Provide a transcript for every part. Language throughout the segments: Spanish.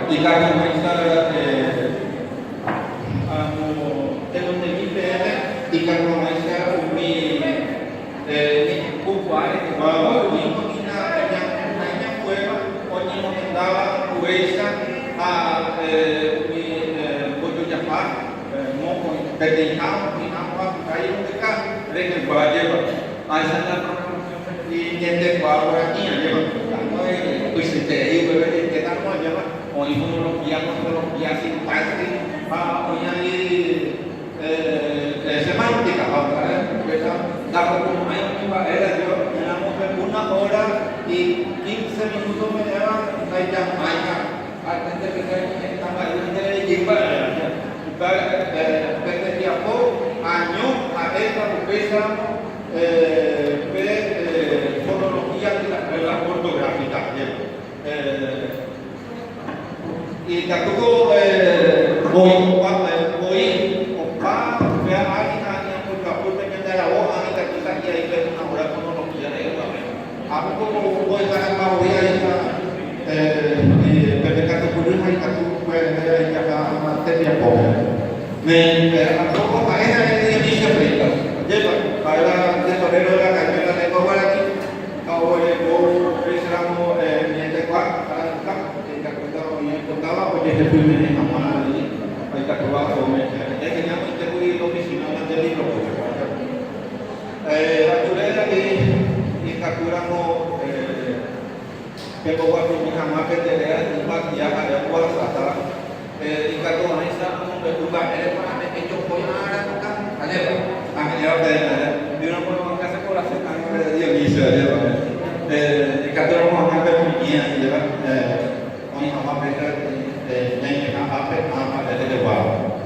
di carne maestra tengo un IPL di carne maestra umi kukuare di bawah ini kita yang kuema oni mengendala kuesa umi bojo Jepang mau berdengar di nama kayu mereka dengan bahagia asal di gente bawah ini aja bang kuis itu berarti kita mau aja bang mau imunologi sih pasti punya semántica la comunión era yo una hora y 15 minutos me daban a Jamaica antes de que estaba en Jimba desde tiempo año a esta pesa fonología de la ortográfica y tampoco voy opa vea alguien por la puerta que te la voz a la quizá que hay que una hora fonología de ella a poco voy a estar voy a ir de categoría y categoría ya va tener poco a poco a esa es mi secreta lleva para de torero de la calle de cobar aquí ahora yo pensamos en este cuarto contaba oye que fui en la mano ahí está trabajo ya teníamos interruido la oficina del libro la chuleta y capturamos que poco a poco jamás que te lea un maquillaje de agua salada y que todo esa un lugar para que yo voy a tocar ayer de una forma que se puede hacer de Dionisio y capturamos a ver muy bien oni hama mereka yang apa ada di bawah.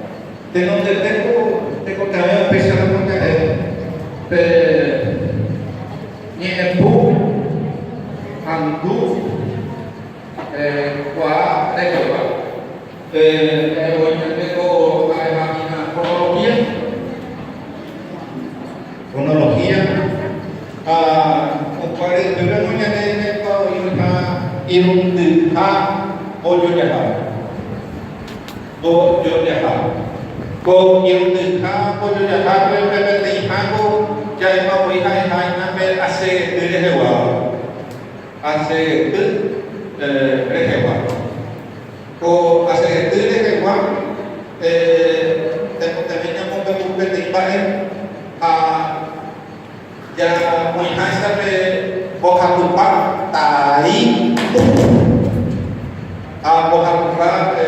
Tenong teko tahu pesawat mereka ni empu andu kuah teko orang teko ayamina kronologia upaya dunia ni kau ilmu ha bojo Jepang ko ilmu ha bojo Jepang berarti aku jadi mau hai ngambil ase dari hewa ase itu hewa ko ase itu hewa tapi mau berarti baik ya mau hai sampai bokalupa tai bokalupa